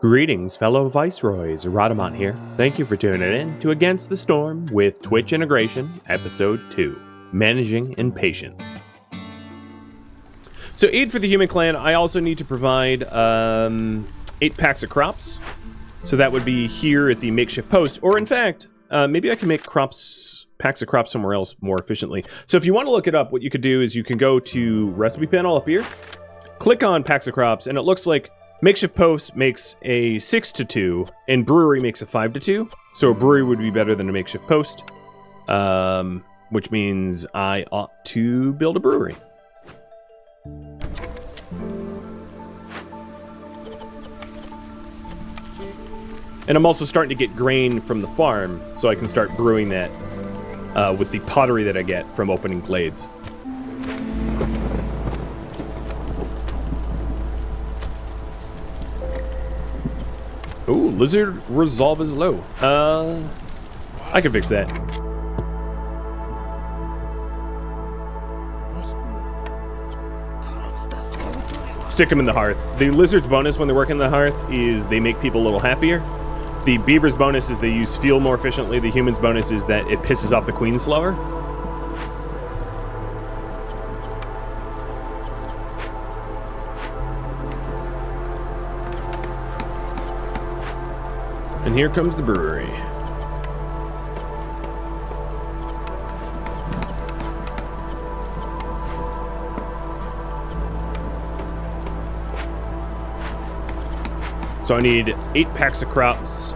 Greetings, fellow viceroys. Rhadamant here. Thank you for tuning in to Against the Storm with Twitch Integration, Episode 2, Managing Impatience. So, aid for the human clan, I also need to provide 8 packs of crops. So that would be here at the makeshift post. Or in fact, maybe I can make packs of crops somewhere else more efficiently. So if you want to look it up, what you could do is you can go to recipe panel up here, click on packs of crops, and it looks like makeshift post makes a 6-2, and brewery makes a 5-2. So a brewery would be better than a makeshift post, which means I ought to build a brewery. And I'm also starting to get grain from the farm, so I can start brewing that with the pottery that I get from opening glades. Ooh, lizard resolve is low. I can fix that. Stick them in the hearth. The lizard's bonus when they work in the hearth is they make people a little happier. The beaver's bonus is they use fuel more efficiently. The human's bonus is that it pisses off the queen slower. And here comes the brewery. So I need 8 packs of crops.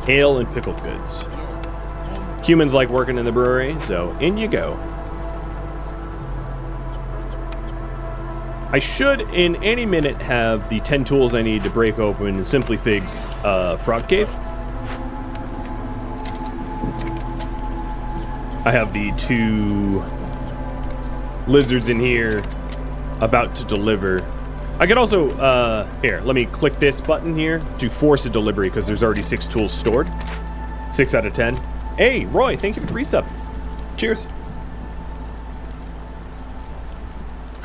Ale and pickled goods. Humans like working in the brewery, so in you go. I should, in any minute, have the 10 tools I need to break open Simply Fig's frog cave. I have the 2 lizards in here about to deliver. I could also, here, let me click this button here to force a delivery because there's already 6 tools stored. 6 out of 10. Hey, Roy, thank you for the resub. Cheers.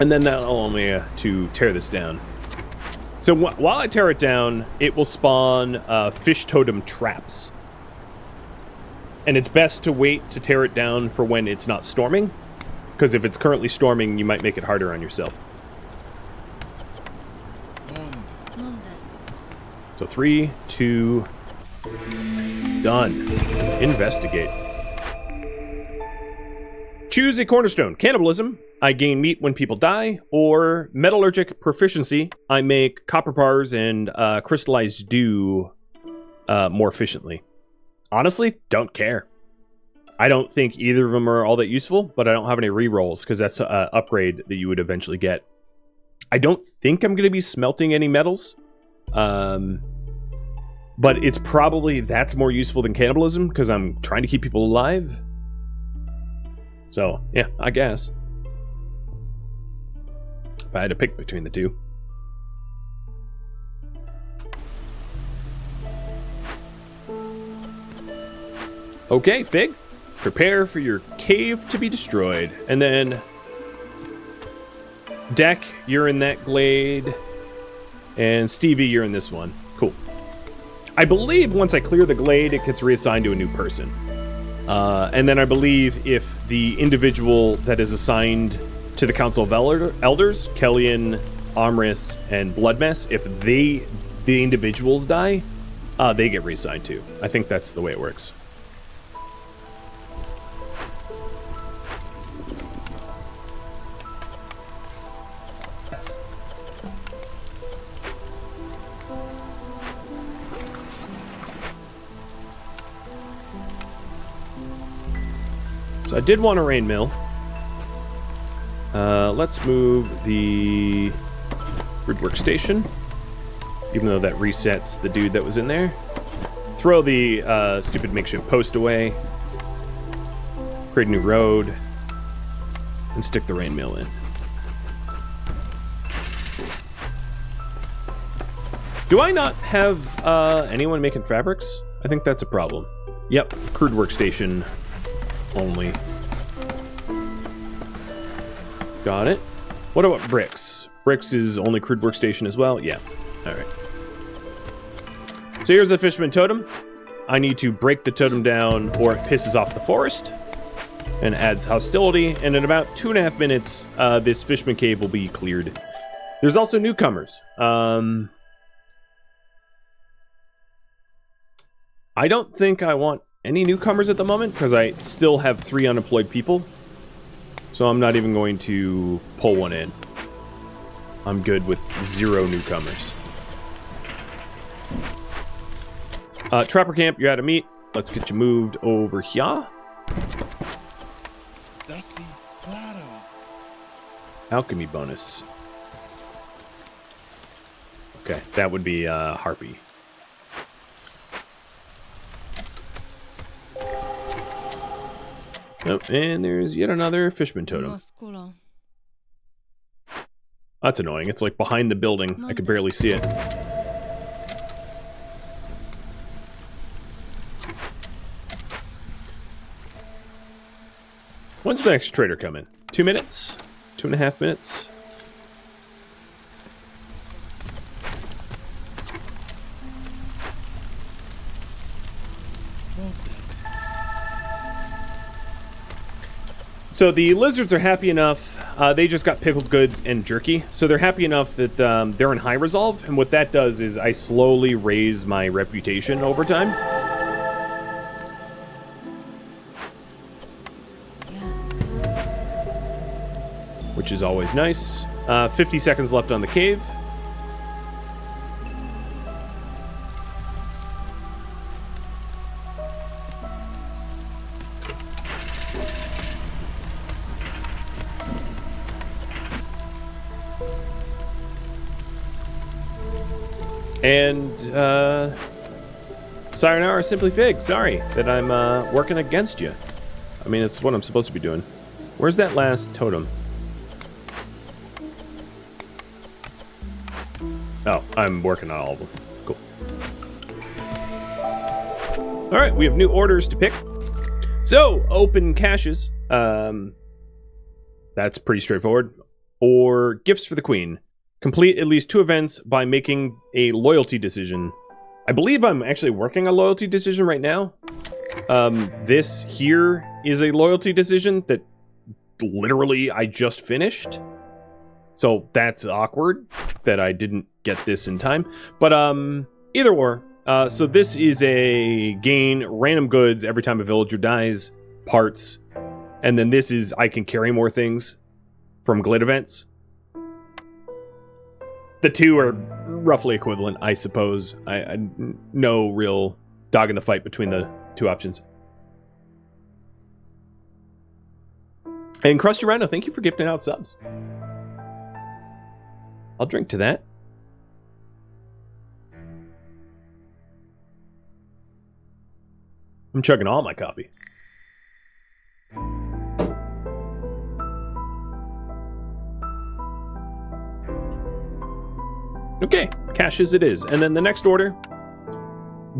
And then that'll allow me to tear this down. So while I tear it down, it will spawn fish totem traps. And it's best to wait to tear it down for when it's not storming. Because if it's currently storming, you might make it harder on yourself. So 3, 2, done. Investigate. Choose a cornerstone. Cannibalism. I gain meat when people die. Or metallurgic proficiency. I make copper bars and crystallized dew more efficiently. Honestly, don't care. I don't think either of them are all that useful, but I don't have any rerolls because that's an upgrade that you would eventually get. I don't think I'm going to be smelting any metals. But it's probably that's more useful than cannibalism because I'm trying to keep people alive. So, yeah, I guess. If I had to pick between the two. Okay, Fig. Prepare for your cave to be destroyed. And then Deck, you're in that glade. And Stevie, you're in this one. Cool. I believe once I clear the glade, it gets reassigned to a new person. And then I believe if the individual that is assigned to the Council of Elders, Kellyan, Omris, and Bloodmess, if the individuals die, they get reassigned too. I think that's the way it works. So I did want a rain mill. Let's move the grid workstation, even though that resets the dude that was in there. Throw the stupid makeshift post away. Create a new road. And stick the rain mill in. Do I not have anyone making fabrics? I think that's a problem. Yep, crude workstation only. Got it. What about bricks? Bricks is only crude workstation as well? Yeah. Alright. So here's the fisherman totem. I need to break the totem down or it pisses off the forest and adds hostility. And in about 2.5 minutes, this fisherman cave will be cleared. There's also newcomers. I don't think I want any newcomers at the moment because I still have 3 unemployed people. So I'm not even going to pull one in. I'm good with 0 newcomers. Trapper camp, you're out of meat. Let's get you moved over here. Alchemy bonus. Okay, that would be Harpy. Oh, and there's yet another fisherman totem. That's annoying. It's like behind the building. I could barely see it. When's the next trader come in? 2 minutes? 2.5 minutes? So the lizards are happy enough. They just got pickled goods and jerky. So they're happy enough that they're in high resolve. And what that does is I slowly raise my reputation over time. Which is always nice. 50 seconds left on the cave. And, Sayonara Simply Fig, sorry that I'm, working against you. I mean, it's what I'm supposed to be doing. Where's that last totem? Oh, I'm working on all of them. Cool. Alright, we have new orders to pick. So, open caches. That's pretty straightforward. Or gifts for the queen. Complete at least 2 events by making a loyalty decision. I believe I'm actually working a loyalty decision right now. This here is a loyalty decision that literally I just finished. So that's awkward that I didn't get this in time. But either or. So this is a gain random goods every time a villager dies, parts. And then this is I can carry more things from glade events. The 2 are roughly equivalent, I suppose. I no real dog in the fight between the 2 options. And Krusty Rhino, thank you for gifting out subs. I'll drink to that. I'm chugging all my coffee. Okay, caches it is. And then the next order,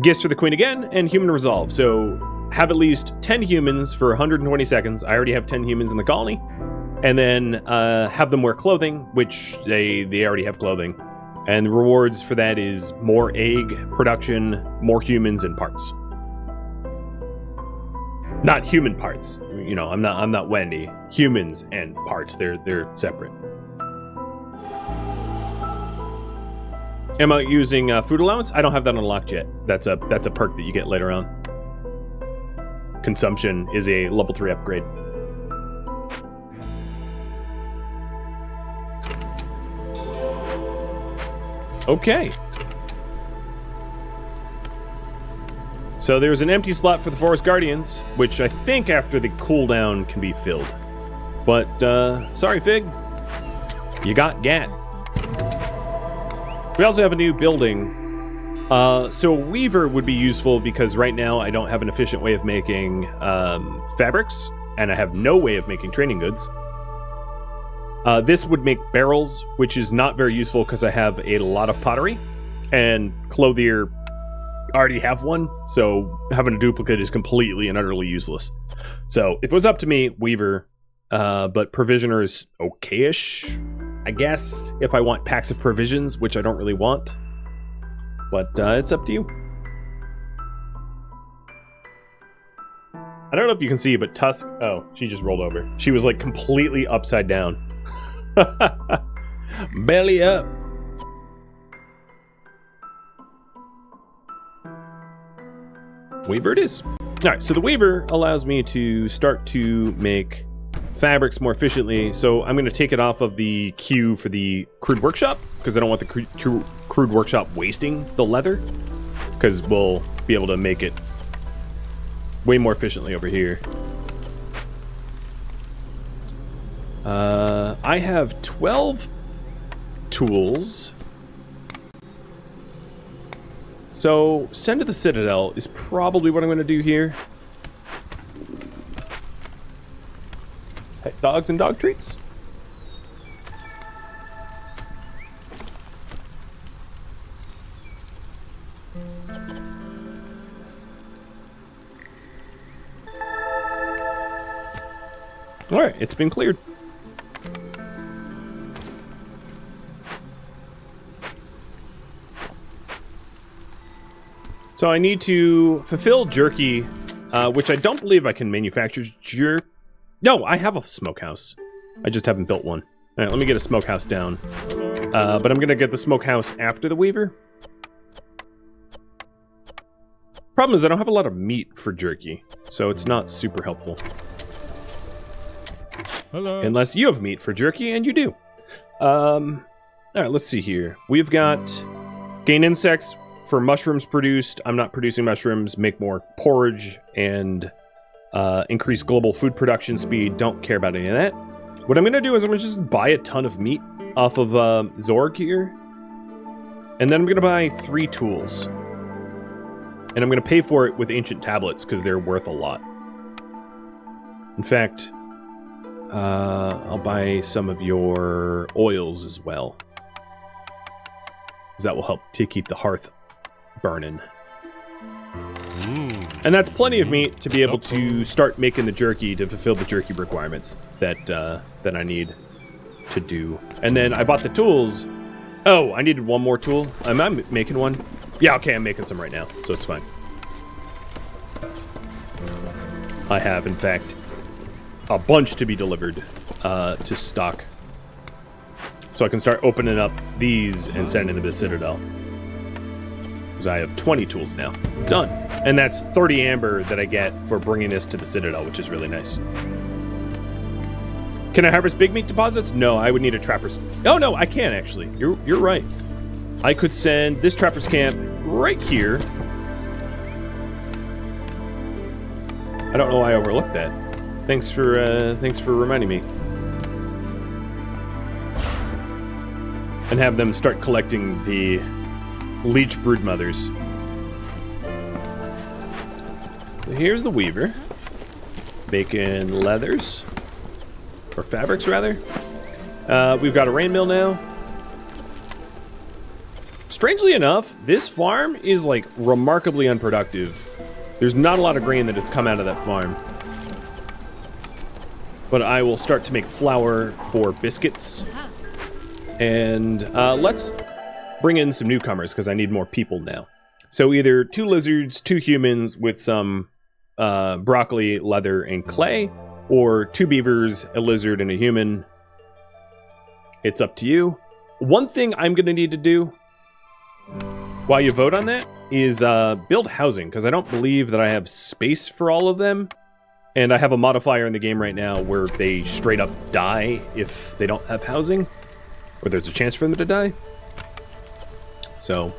gifts for the queen again, and human resolve. So have at least 10 humans for 120 seconds. I already have 10 humans in the colony. And then have them wear clothing, which they already have clothing. And the rewards for that is more egg production, more humans, and parts. Not human parts. You know, I'm not Wendy. Humans and parts. They're separate. Am I using food allowance? I don't have that unlocked yet. That's a perk that you get later on. Consumption is a level 3 upgrade. Okay. So there's an empty slot for the Forest Guardians, which I think after the cooldown can be filled. But, sorry, Fig. You got Gat. We also have a new building. So Weaver would be useful because right now I don't have an efficient way of making fabrics, and I have no way of making training goods. This would make barrels, which is not very useful because I have a lot of pottery, and Clothier already have one, so having a duplicate is completely and utterly useless. So if it was up to me, Weaver, but Provisioner is okay-ish. I guess if I want packs of provisions, which I don't really want. But it's up to you. I don't know if you can see, but Tusk... Oh, she just rolled over. She was like completely upside down. Belly up. Weaver it is. Alright, so the weaver allows me to start to make fabrics more efficiently. So I'm going to take it off of the queue for the crude workshop, because I don't want the crude workshop wasting the leather, because we'll be able to make it way more efficiently over here. I have 12 tools. So, send to the Citadel is probably what I'm going to do here. Pet dogs and dog treats. Alright, it's been cleared. So I need to fulfill jerky, which I don't believe I can manufacture No, I have a smokehouse. I just haven't built one. Alright, let me get a smokehouse down. But I'm gonna get the smokehouse after the weaver. Problem is I don't have a lot of meat for jerky, so it's not super helpful. Hello. Unless you have meat for jerky, and you do. Alright, let's see here. We've got gain insects for mushrooms produced. I'm not producing mushrooms. Make more porridge and increase global food production speed. Don't care about any of that. What I'm going to do is I'm going to just buy a ton of meat off of Zorg here. And then I'm going to buy 3 tools. And I'm going to pay for it with ancient tablets because they're worth a lot. In fact... I'll buy some of your oils as well. Because that will help to keep the hearth burning. And that's plenty of meat to be able to start making the jerky to fulfill the jerky requirements that that I need to do. And then I bought the tools. Oh, I needed one more tool. Am I making one? Yeah, okay, I'm making some right now, so it's fine. I have, in fact, a bunch to be delivered to stock. So I can start opening up these and sending them to the Citadel. Because I have 20 tools now. Done. And that's 30 amber that I get for bringing this to the Citadel, which is really nice. Can I harvest big meat deposits? No, I would need a trapper's... Oh, no, I can, actually. You're right. I could send this trapper's camp right here. I don't know why I overlooked that. Thanks for reminding me. And have them start collecting the leech brood mothers. So here's the weaver. Making leathers. Or fabrics, rather. We've got a rain mill now. Strangely enough, this farm is, like, remarkably unproductive. There's not a lot of grain that has come out of that farm. But I will start to make flour for biscuits. And let's bring in some newcomers, because I need more people now. So either 2 lizards, 2 humans with some broccoli, leather, and clay, or 2 beavers, a lizard, and a human. It's up to you. One thing I'm going to need to do, while you vote on that, is build housing, because I don't believe that I have space for all of them. And I have a modifier in the game right now where they straight up die if they don't have housing. Or there's a chance for them to die. So.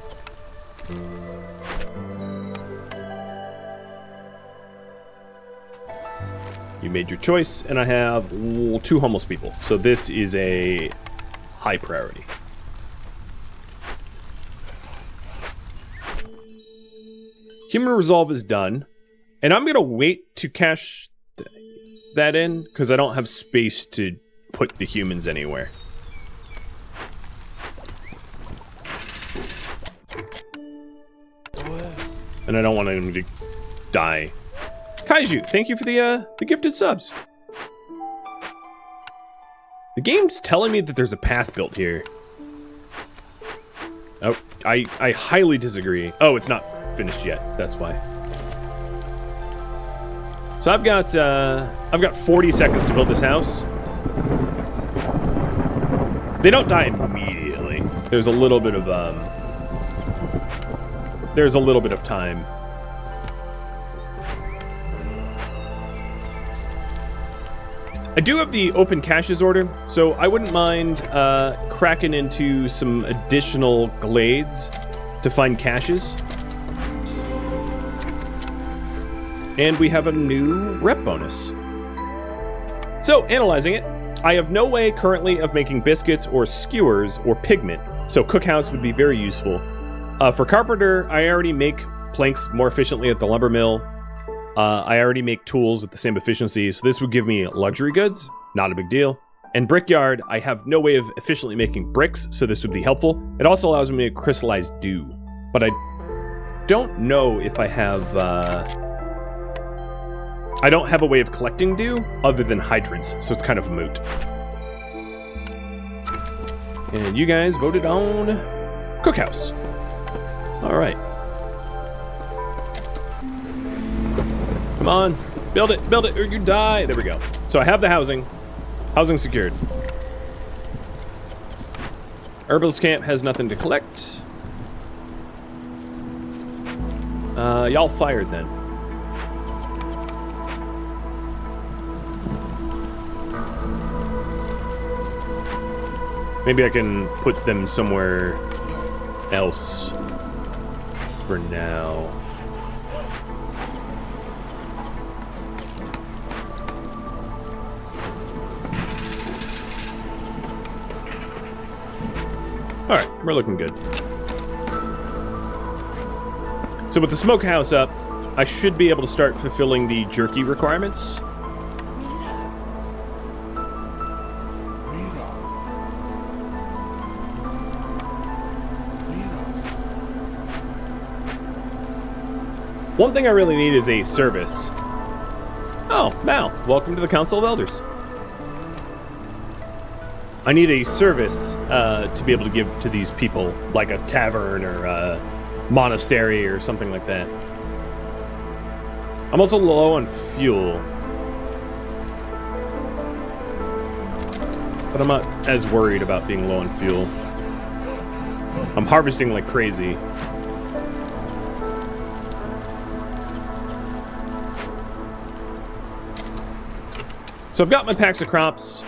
You made your choice, and I have 2 homeless people. So this is a high priority. Human resolve is done. And I'm going to wait to cash that in, because I don't have space to put the humans anywhere. And I don't want them to die. Kaiju, thank you for the gifted subs. The game's telling me that there's a path built here. Oh, I highly disagree. Oh, it's not finished yet. That's why. So I've got 40 seconds to build this house. They don't die immediately. There's a little bit of time. I do have the open caches order, so I wouldn't mind cracking into some additional glades to find caches. And we have a new rep bonus. So, analyzing it, I have no way currently of making biscuits or skewers or pigment, so cookhouse would be very useful. For carpenter, I already make planks more efficiently at the lumber mill. I already make tools at the same efficiency, so this would give me luxury goods. Not a big deal. And brickyard, I have no way of efficiently making bricks, so this would be helpful. It also allows me to crystallize dew, but I don't know if I have... I don't have a way of collecting dew other than hydrants, so it's kind of moot. And you guys voted on cookhouse. All right. Come on, build it, or you die. There we go. So I have the housing. Housing secured. Herbalist camp has nothing to collect. Y'all fired then. Maybe I can put them somewhere else for now. Alright, we're looking good. So with the smokehouse up, I should be able to start fulfilling the jerky requirements. One thing I really need is a service. Oh, Mal, welcome to the Council of Elders. I need a service to be able to give to these people, like a tavern or a monastery or something like that. I'm also low on fuel. But I'm not as worried about being low on fuel. I'm harvesting like crazy. So I've got my packs of crops.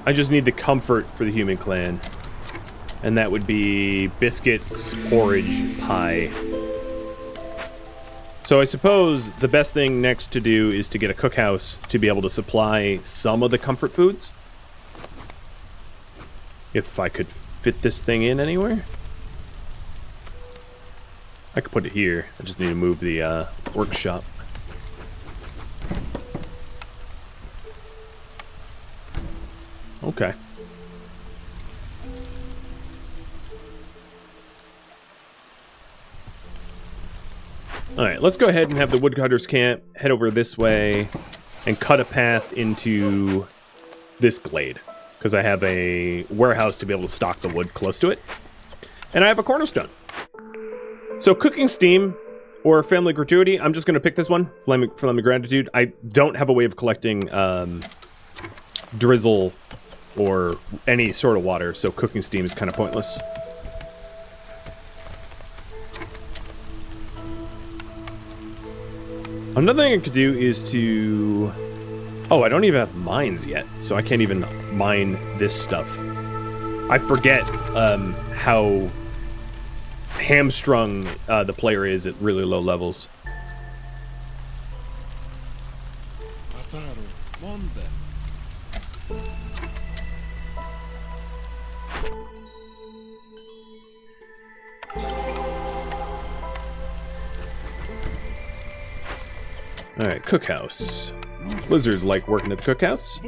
I just need the comfort for the human clan. And that would be biscuits, porridge, pie. So I suppose the best thing next to do is to get a cookhouse to be able to supply some of the comfort foods. If I could fit this thing in anywhere. I could put it here. I just need to move the workshop. Okay. Alright, let's go ahead and have the woodcutters camp head over this way and cut a path into this glade. Because I have a warehouse to be able to stock the wood close to it. And I have a cornerstone. So cooking steam or family gratuity, I'm just going to pick this one, family gratitude. I don't have a way of collecting drizzle or any sort of water, so cooking steam is kind of pointless. Another thing I could do is to... Oh, I don't even have mines yet, so I can't even mine this stuff. I forget how hamstrung the player is at really low levels. Alright, cookhouse. Lizards like working at the cookhouse.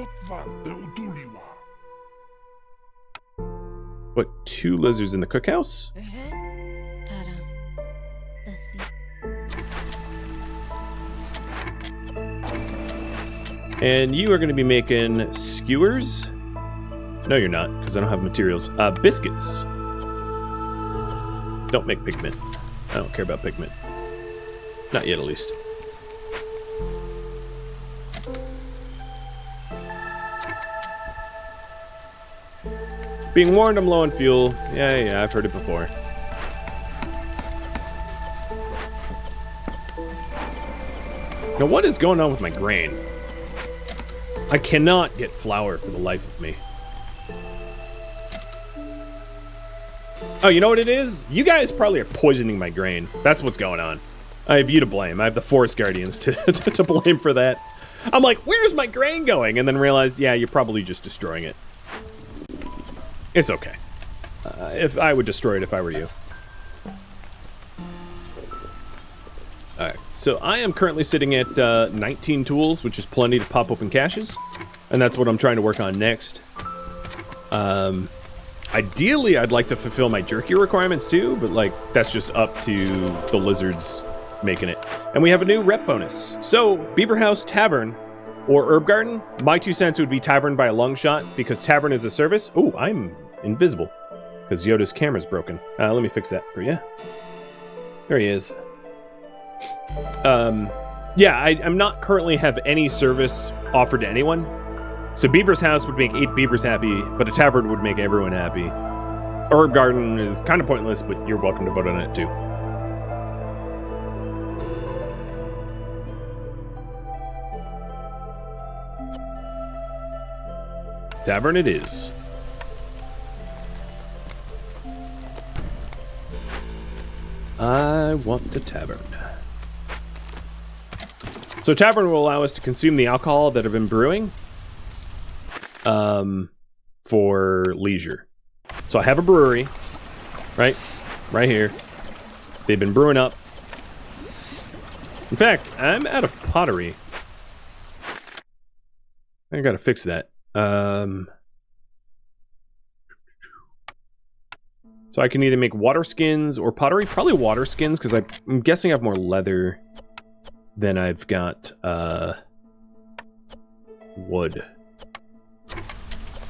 But 2 lizards in the cookhouse. And you are going to be making skewers. No, you're not, because I don't have materials. Biscuits. Don't make pigment. I don't care about pigment. Not yet, at least. Being warned I'm low on fuel. Yeah, I've heard it before. Now, what is going on with my grain? I cannot get flour for the life of me. Oh, you know what it is? You guys probably are poisoning my grain. That's what's going on. I have you to blame. I have the Forest Guardians to blame for that. I'm like, where's my grain going? And then realized, yeah, you're probably just destroying it. It's okay. If I would destroy it if I were you. Alright, so I am currently sitting at 19 tools, which is plenty to pop open caches. And that's what I'm trying to work on next. Ideally, I'd like to fulfill my jerky requirements too, but like, that's just up to the lizards making it. And we have a new rep bonus. So, Beaver House Tavern or Herb Garden, my 2 cents would be Tavern by a long shot, because Tavern is a service. Oh, I'm invisible, because Yoda's camera's broken. Let me fix that for you. There he is. Yeah, I'm not currently have any service offered to anyone. So Beaver's House would make 8 beavers happy, but a tavern would make everyone happy. Herb Garden is kind of pointless, but you're welcome to vote on it too. Tavern it is. I want the tavern. So tavern will allow us to consume the alcohol that have been brewing for leisure. So I have a brewery, right here. They've been brewing up. In fact, I'm out of pottery. I gotta fix that. So I can either make water skins or pottery. Probably water skins, because I'm guessing I have more leather than I've got wood.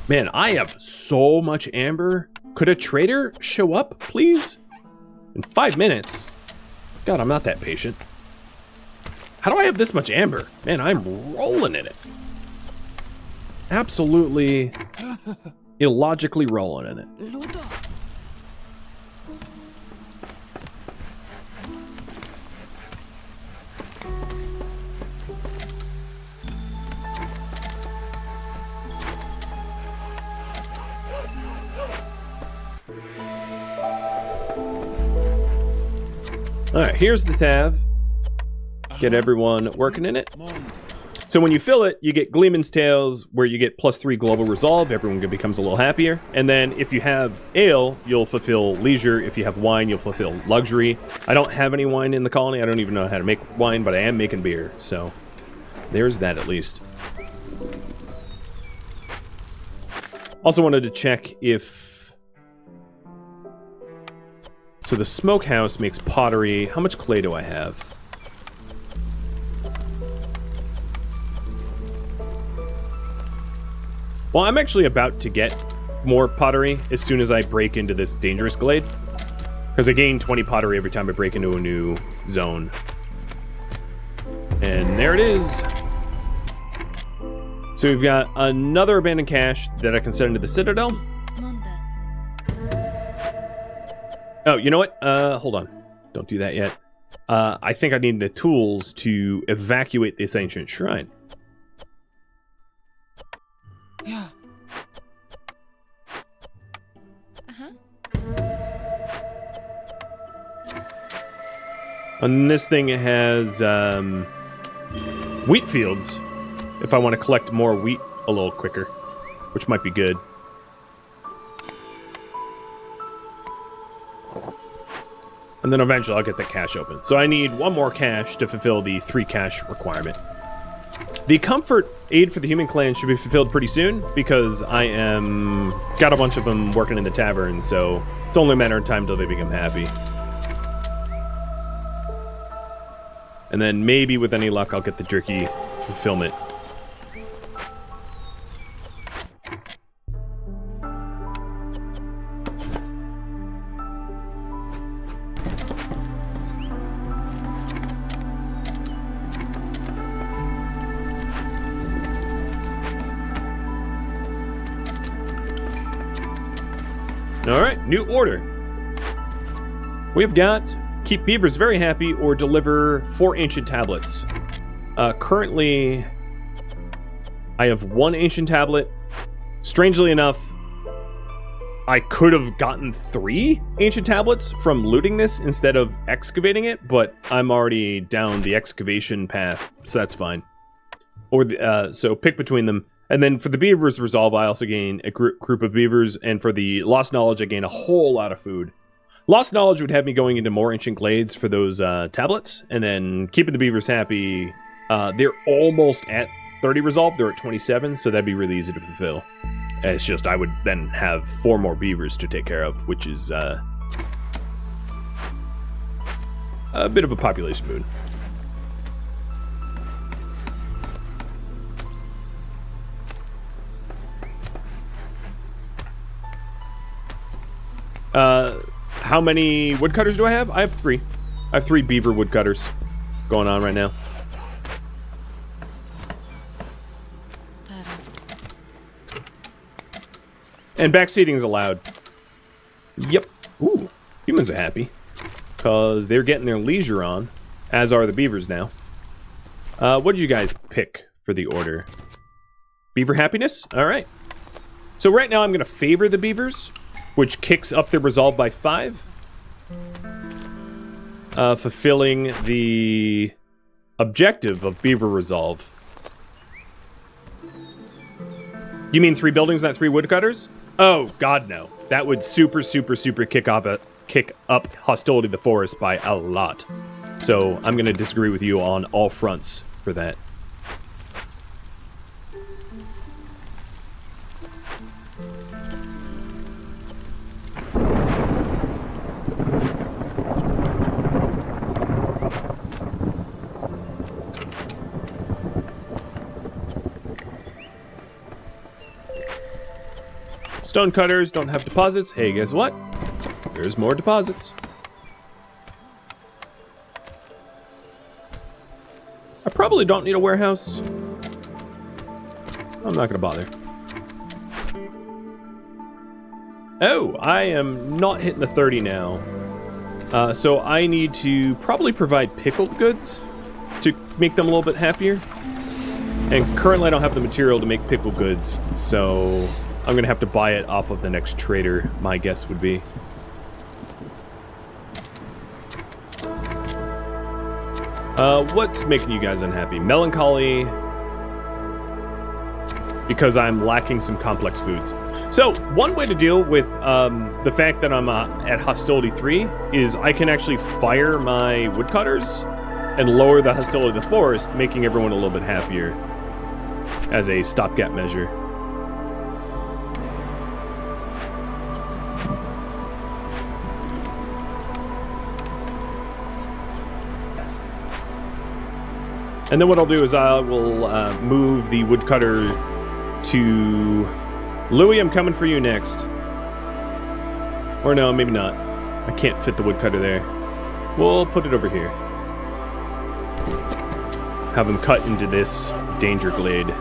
Man, I have so much amber. Could a trader show up, please? In 5 minutes? God, I'm not that patient. How do I have this much amber? Man, I'm rolling in it. Absolutely illogically rolling in it. Alright, here's the Tav. Get everyone working in it. So when you fill it, you get Gleeman's Tales, where you get +3 global resolve. Everyone becomes a little happier. And then if you have ale, you'll fulfill leisure. If you have wine, you'll fulfill luxury. I don't have any wine in the colony. I don't even know how to make wine, but I am making beer. So there's that at least. Also wanted to check if... So the smokehouse makes pottery. How much clay do I have? Well, I'm actually about to get more pottery as soon as I break into this dangerous glade. Because I gain 20 pottery every time I break into a new zone. And there it is. So we've got another abandoned cache that I can send into the Citadel. Oh, you know what? Hold on. Don't do that yet. I think I need the tools to evacuate this ancient shrine. Yeah. And this thing has wheat fields. If I want to collect more wheat a little quicker, which might be good. And then eventually I'll get the cache open. So I need 1 more cache to fulfill the 3 cache requirement. The comfort aid for the human clan should be fulfilled pretty soon because I got a bunch of them working in the tavern, so it's only a matter of time till they become happy. And then maybe with any luck, I'll get the jerky fulfillment. Alright, new order. We've got keep beavers very happy or deliver 4 ancient tablets. Currently, I have 1 ancient tablet. Strangely enough, I could have gotten 3 ancient tablets from looting this instead of excavating it, but I'm already down the excavation path, so that's fine. Or so pick between them. And then for the Beaver's Resolve, I also gain a group of beavers, and for the Lost Knowledge, I gain a whole lot of food. Lost Knowledge would have me going into more Ancient Glades for those tablets, and then keeping the beavers happy. They're almost at 30 Resolve, they're at 27, so that'd be really easy to fulfill. It's just I would then have 4 more beavers to take care of, which is a bit of a population boon. How many woodcutters do I have? I have 3. I have 3 beaver woodcutters going on right now. And backseating is allowed. Yep. Ooh, humans are happy. Because they're getting their leisure on, as are the beavers now. What did you guys pick for the order? Beaver happiness? Alright. So right now I'm going to favor the beavers, which kicks up their resolve by 5. Fulfilling the objective of beaver resolve. You mean 3 buildings, not 3 woodcutters? Oh, God, no. That would super kick up hostility to the forest by a lot. So I'm going to disagree with you on all fronts for that. Stonecutters don't have deposits. Hey, guess what? There's more deposits. I probably don't need a warehouse. I'm not gonna bother. Oh, I am not hitting the 30 now. So I need to probably provide pickled goods to make them a little bit happier. And currently I don't have the material to make pickled goods, so I'm gonna have to buy it off of the next trader, my guess would be. What's making you guys unhappy? Melancholy, because I'm lacking some complex foods. So, one way to deal with the fact that I'm at hostility 3 is I can actually fire my woodcutters and lower the hostility of the forest, making everyone a little bit happier as a stopgap measure. And then what I'll do is I will move the woodcutter to... Louis, I'm coming for you next. Or no, maybe not. I can't fit the woodcutter there. We'll put it over here. Have him cut into this danger glade.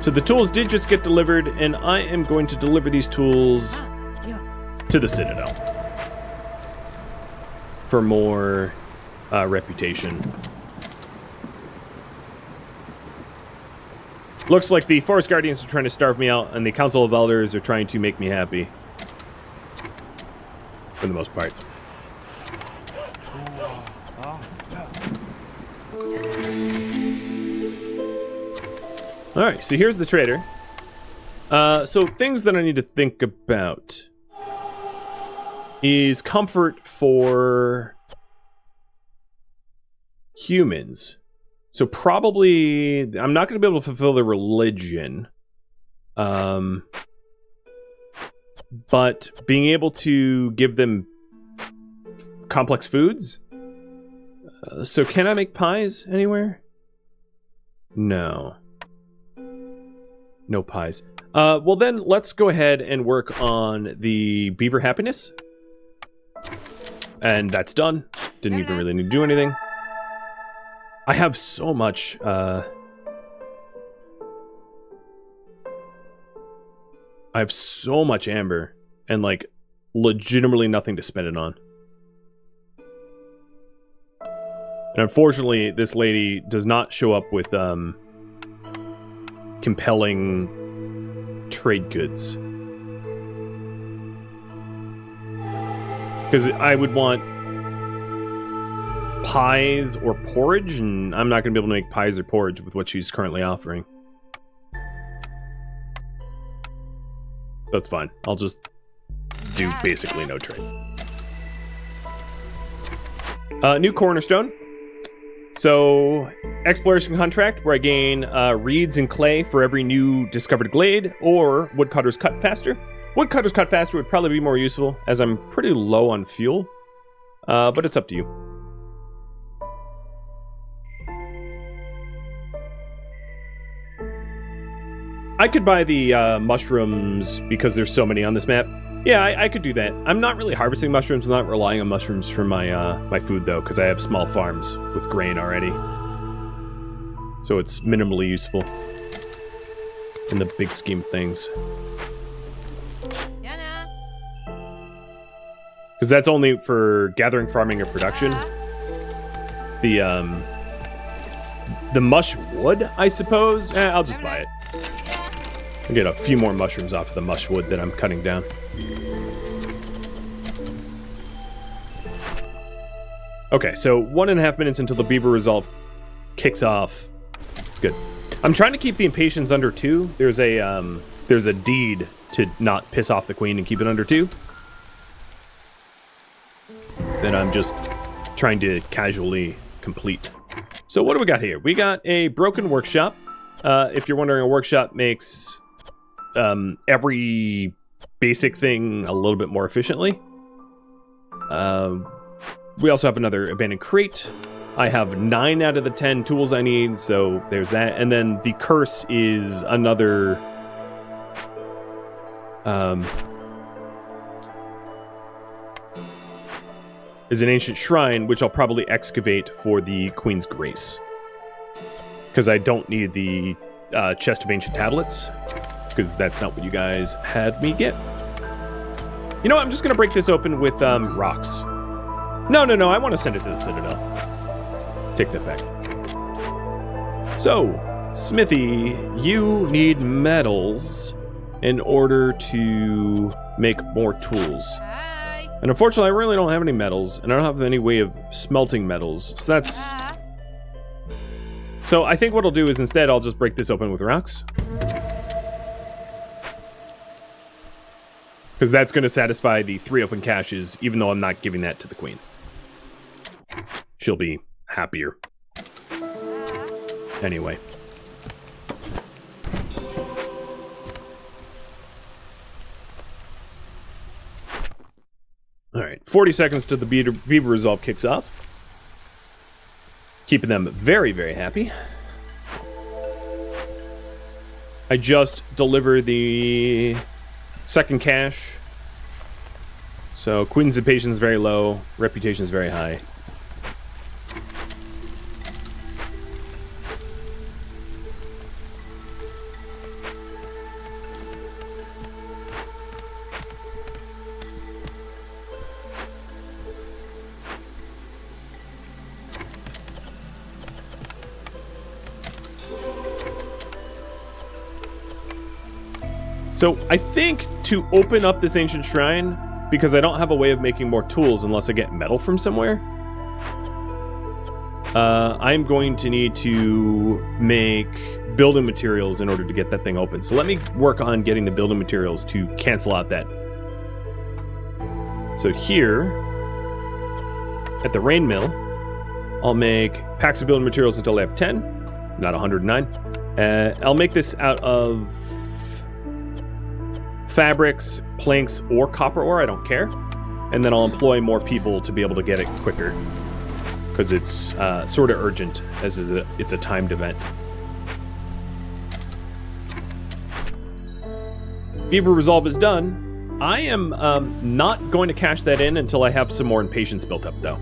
So the tools did just get delivered, and I am going to deliver these tools to the Citadel for more reputation. Looks like the Forest Guardians are trying to starve me out, and the Council of Elders are trying to make me happy. For the most part. Alright, so here's the trader. So things that I need to think about is comfort for humans. So probably, I'm not going to be able to fulfill their religion. But being able to give them complex foods? So can I make pies anywhere? No. No pies. Well then, let's go ahead and work on the beaver happiness. And that's done. Didn't even really need to do anything. I have so much, I have so much amber, and, like, legitimately nothing to spend it on. And unfortunately, this lady does not show up with, compelling trade goods. Because I would want pies or porridge, and I'm not going to be able to make pies or porridge with what she's currently offering. That's fine. I'll just do basically no trade. New cornerstone. So, exploration contract, where I gain reeds and clay for every new discovered glade, or woodcutter's cut faster. Woodcutter's cut faster would probably be more useful, as I'm pretty low on fuel. But it's up to you. I could buy the mushrooms because there's so many on this map. Yeah, I could do that. I'm not really harvesting mushrooms. I'm not relying on mushrooms for my my food, though, because I have small farms with grain already. So it's minimally useful in the big scheme of things. Because that's only for gathering, farming, or production. The mush wood, I suppose? I'll just buy it. I'll get a few more mushrooms off of the mush wood that I'm cutting down. Okay, so 1.5 minutes until the beaver resolve kicks off. Good. I'm trying to keep the impatience under 2. There's a deed to not piss off the queen and keep it under 2. Then I'm just trying to casually complete. So what do we got here? We got a broken workshop. If you're wondering, a workshop makes every basic thing a little bit more efficiently. We also have another abandoned crate. I have 9 out of the 10 tools I need, so there's that. And then the curse is another... is an ancient shrine, which I'll probably excavate for the Queen's Grace. Because I don't need the chest of ancient tablets, because that's not what you guys had me get. You know what? I'm just going to break this open with rocks. No, I want to send it to the Citadel. Take that back. So, Smithy, you need metals in order to make more tools. And unfortunately, I really don't have any metals, and I don't have any way of smelting metals. So that's... So I think what I'll do is instead I'll just break this open with rocks. Because that's going to satisfy the 3 open caches, even though I'm not giving that to the queen. She'll be happier. Anyway. Alright, 40 seconds till the beaver resolve kicks off. Keeping them very, very happy. I just delivered the second cache. So, Queen's Impatience is very low, Reputation is very high. So I think to open up this ancient shrine, because I don't have a way of making more tools unless I get metal from somewhere, I'm going to need to make building materials in order to get that thing open. So let me work on getting the building materials to cancel out that. So here, at the rain mill, I'll make packs of building materials until I have 10, not 109. I'll make this out of fabrics, planks, or copper ore, I don't care. And then I'll employ more people to be able to get it quicker. Because it's sort of urgent, as it's a timed event. Beaver Resolve is done. I am not going to cash that in until I have some more Impatience built up, though.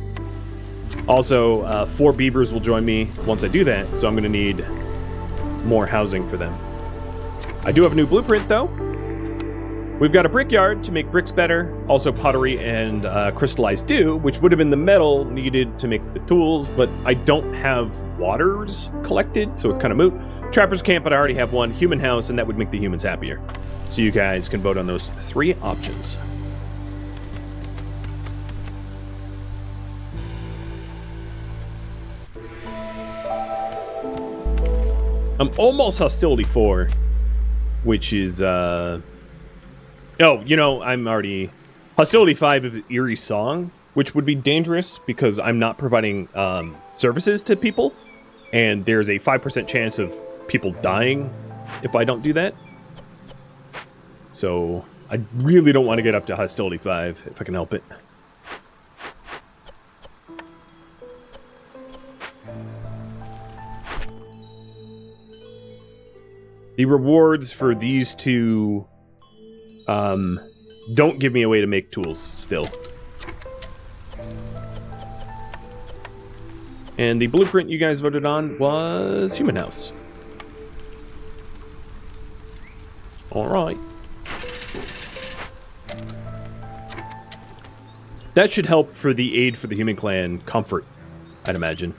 Also, 4 beavers will join me once I do that, so I'm going to need more housing for them. I do have a new blueprint, though. We've got a brickyard to make bricks better, also pottery and crystallized dew, which would have been the metal needed to make the tools, but I don't have waters collected, so it's kind of moot. Trapper's camp, but I already have one. Human house, and that would make the humans happier. So you guys can vote on those 3 options. I'm almost Hostility 4, which is, oh, you know, I'm already... Hostility 5 of Eerie Song, which would be dangerous because I'm not providing services to people, and there's a 5% chance of people dying if I don't do that. So, I really don't want to get up to Hostility 5, if I can help it. The rewards for these two don't give me a way to make tools still. And the blueprint you guys voted on was Human House. Alright. That should help for the aid for the human clan comfort, I'd imagine.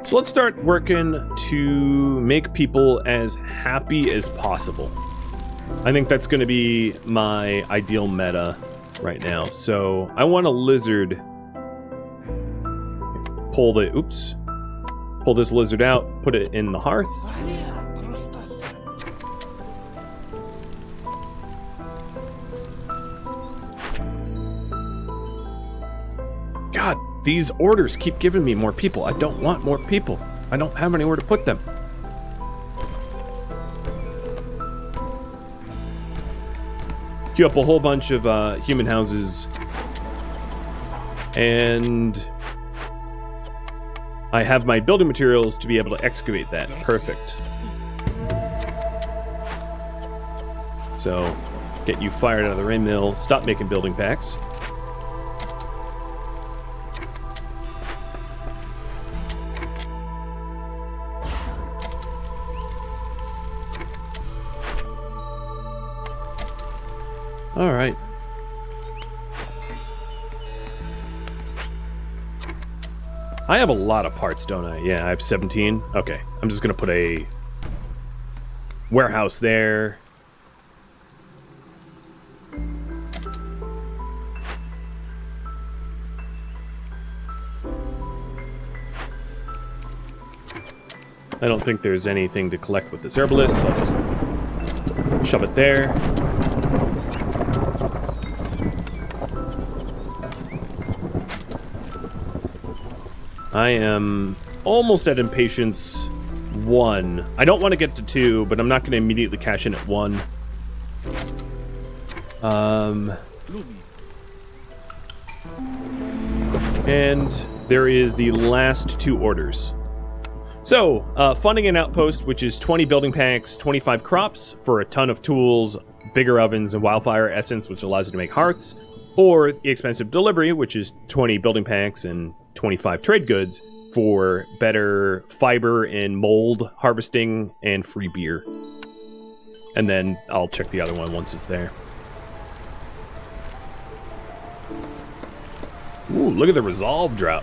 So let's start working to make people as happy as possible. I think that's going to be my ideal meta right now. So I want a lizard. Pull this lizard out, put it in the hearth. God, these orders keep giving me more people. I don't want more people. I don't have anywhere to put them. Queue up a whole bunch of human houses. And I have my building materials to be able to excavate that. Perfect. So, get you fired out of the rain mill. Stop making building packs. All right. I have a lot of parts, don't I? Yeah, I have 17. Okay, I'm just gonna put a warehouse there. I don't think there's anything to collect with this herbalist, so I'll just shove it there. I am almost at Impatience 1. I don't want to get to 2, but I'm not going to immediately cash in at 1. And there is the last 2 orders. So, funding an outpost, which is 20 building packs, 25 crops for a ton of tools, bigger ovens, and wildfire essence, which allows you to make hearths, or the expensive delivery, which is 20 building packs and 25 trade goods for better fiber and mold harvesting and free beer. And then I'll check the other one once it's there. Ooh, look at the resolve drop.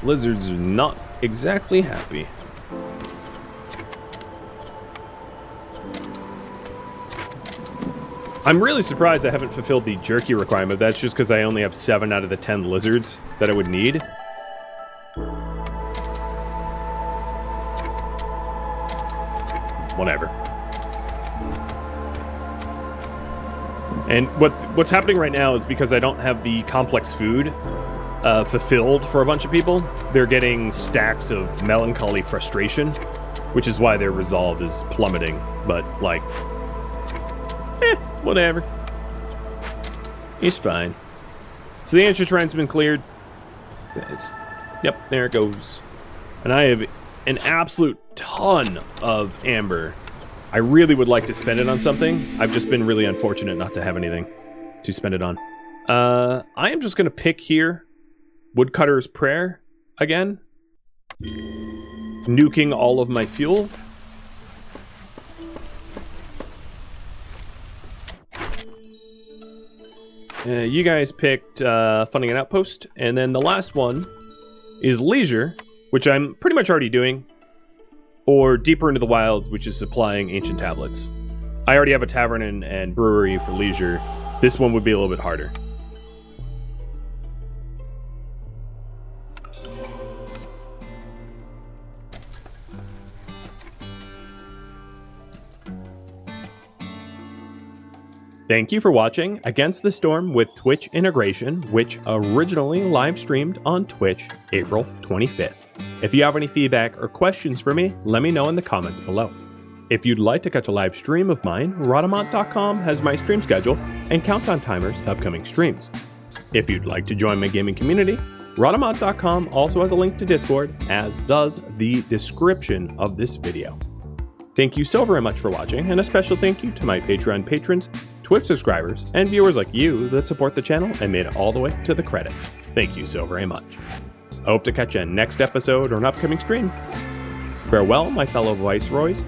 Lizards are not exactly happy. I'm really surprised I haven't fulfilled the jerky requirement. That's just because I only have 7 out of the 10 lizards that I would need. Whatever. And what's happening right now is because I don't have the complex food fulfilled for a bunch of people, they're getting stacks of melancholy frustration, which is why their resolve is plummeting. But, like, whatever. He's fine. So the ancient shrine's been cleared. Yep, there it goes. And I have an absolute ton of amber. I really would like to spend it on something. I've just been really unfortunate not to have anything to spend it on. I am just going to pick here Woodcutter's Prayer again. Nuking all of my fuel. You guys picked Funding an Outpost. And then the last one is Leisure, which I'm pretty much already doing. Or Deeper into the Wilds, which is supplying ancient tablets. I already have a tavern and brewery for Leisure. This one would be a little bit harder. Thank you for watching Against the Storm with Twitch integration, which originally live streamed on Twitch April 25th. If you have any feedback or questions for me, let me know in the comments below. If you'd like to catch a live stream of mine, Rhadamant.com has my stream schedule and countdown timers to upcoming streams. If you'd like to join my gaming community, Rhadamant.com also has a link to Discord, as does the description of this video. Thank you so very much for watching, and a special thank you to my Patreon patrons, Twitch subscribers, and viewers like you that support the channel and made it all the way to the credits. Thank you so very much. I hope to catch you in next episode or an upcoming stream. Farewell, my fellow viceroys.